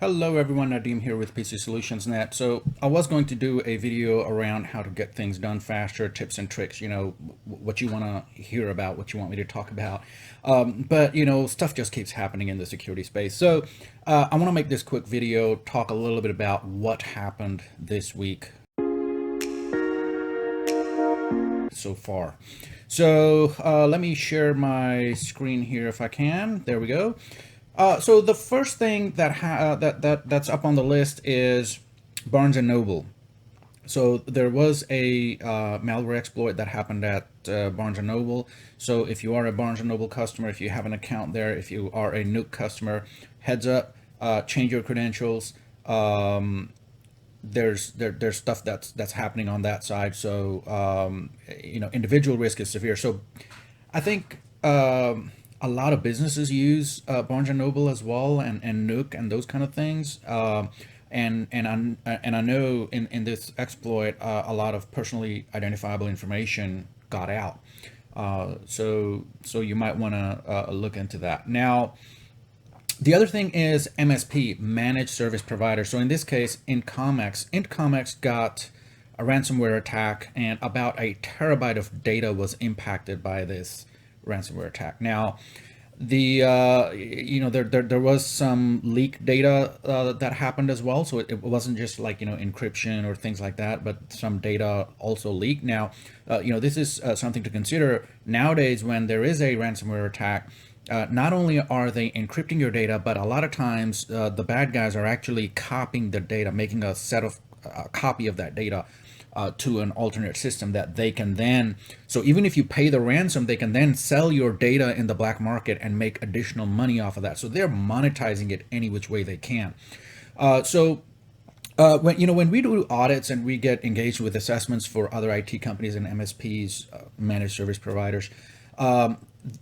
Hello everyone, Nadeem here with PC.Solutions.Net. So I was going to do a video around how to get things done faster, tips and tricks, what you want to hear about, what you want me to talk about. But stuff just keeps happening in the security space. So I want to make this quick video, talk a little bit about what happened this week so far. So let me share my screen here if I can. There we go. So the first thing that's up on the list is Barnes and Noble. So there was a malware exploit that happened at Barnes and Noble. So if you are a Barnes and Noble customer, if you have an account there, if you are a Nuke customer, heads up, change your credentials. There's stuff that's happening on that side. So individual risk is severe. So I think a lot of businesses use Barnes and Noble as well, and Nuke and those kind of things. And I know in this exploit, a lot of personally identifiable information got out. So you might want to look into that. Now, the other thing is MSP, managed service provider. So in this case, Intcomex got a ransomware attack, and about a terabyte of data was impacted by this ransomware attack. Now, there was some leak data that happened as well. So it wasn't just like encryption or things like that, but some data also leaked. Now, this is something to consider nowadays when there is a ransomware attack. Not only are they encrypting your data, but a lot of times the bad guys are actually copying the data, making a copy of that data to an alternate system that they can then, so even if you pay the ransom, they can then sell your data in the black market and make additional money off of that. So they're monetizing it any which way they can. When we do audits and we get engaged with assessments for other IT companies and MSPs, managed service providers,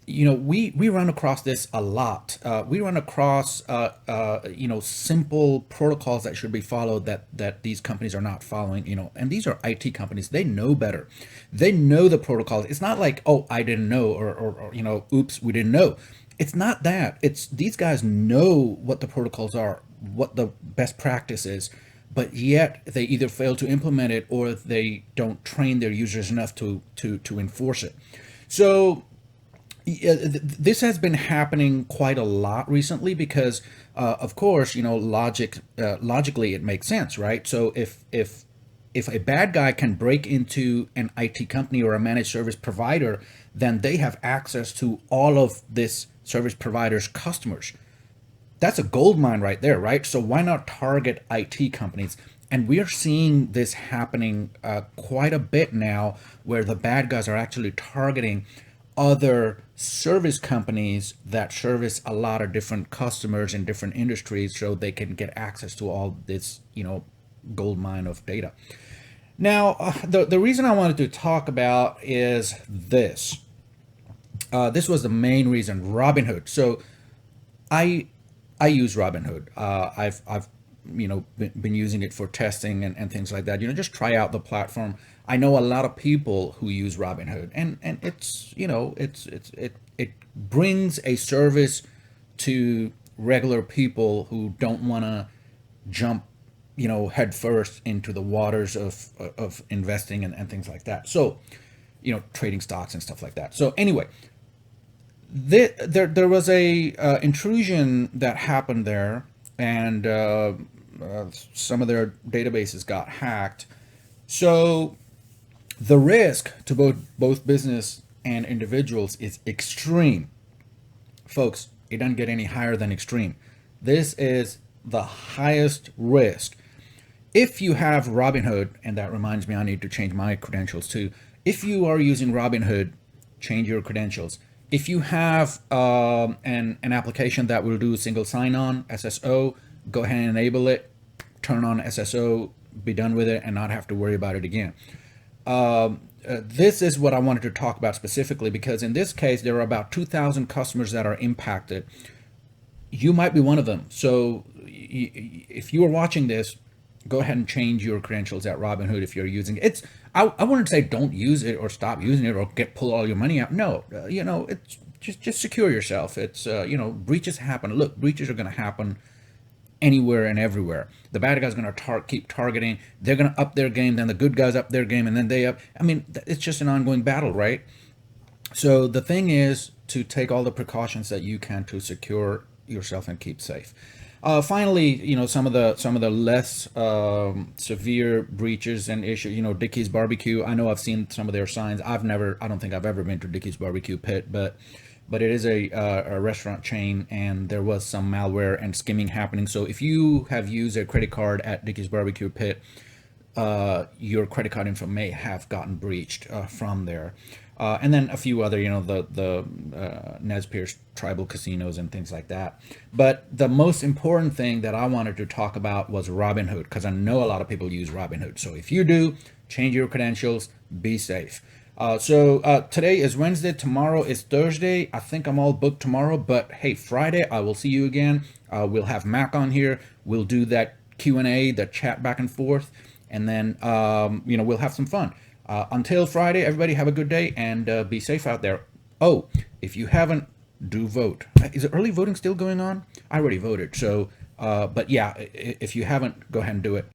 we run across this a lot. We run across simple protocols that should be followed that these companies are not following. And these are IT companies. They know better. They know the protocols. It's not like, oh, I didn't know, or oops, we didn't know. It's not that. It's these guys know what the protocols are, what the best practice is, but yet they either fail to implement it or they don't train their users enough to enforce it. So this has been happening quite a lot recently because, of course, logically it makes sense, right? So if a bad guy can break into an IT company or a managed service provider, then they have access to all of this service provider's customers. That's a gold mine right there, right? So why not target IT companies? And we are seeing this happening quite a bit now, where the bad guys are actually targeting other service companies that service a lot of different customers in different industries, so they can get access to all this, gold mine of data. Now, the reason I wanted to talk about is this. This was the main reason, Robinhood. So I I use Robinhood. I've been using it for testing and things like that. Just try out the platform. I know a lot of people who use Robinhood, and it brings a service to regular people who don't want to jump head first into the waters of investing and things like that. So trading stocks and stuff like that. So anyway, there was a intrusion that happened there, and some of their databases got hacked. So the risk to both business and individuals is extreme. Folks, it doesn't get any higher than extreme. This is the highest risk. If you have Robinhood, and that reminds me, I need to change my credentials too. If you are using Robinhood, change your credentials. If you have an application that will do single sign-on, SSO, go ahead and enable it, turn on SSO, be done with it, and not have to worry about it again. This is what I wanted to talk about specifically, because in this case, there are about 2,000 customers that are impacted. You might be one of them. So if you are watching this, go ahead and change your credentials at Robinhood if you're using it. I wouldn't say don't use it or stop using it or pull all your money out. No, it's just secure yourself. It's breaches happen. Look, breaches are going to happen anywhere and everywhere. The bad guys going to keep targeting. They're going to up their game. Then the good guys up their game, and then they up. I mean, it's just an ongoing battle, right? So the thing is to take all the precautions that you can to secure yourself and keep safe. Finally, some of the less severe breaches and issues. Dickey's Barbecue. I know I've seen some of their signs. I don't think I've ever been to Dickey's Barbecue Pit, but it is a restaurant chain, and there was some malware and skimming happening. So if you have used a credit card at Dickey's Barbecue Pit, your credit card info may have gotten breached from there. And then a few other, the Nez Perce tribal casinos and things like that. But the most important thing that I wanted to talk about was Robinhood, because I know a lot of people use Robinhood. So if you do, change your credentials, be safe. So today is Wednesday, tomorrow is Thursday. I think I'm all booked tomorrow, but hey, Friday I will see you again. We'll have Mac on here. We'll do that Q&A, the chat back and forth, and then we'll have some fun. Until Friday, everybody have a good day and be safe out there. Oh, if you haven't, do vote. Is it early voting still going on? I already voted. So, but yeah, if you haven't, go ahead and do it.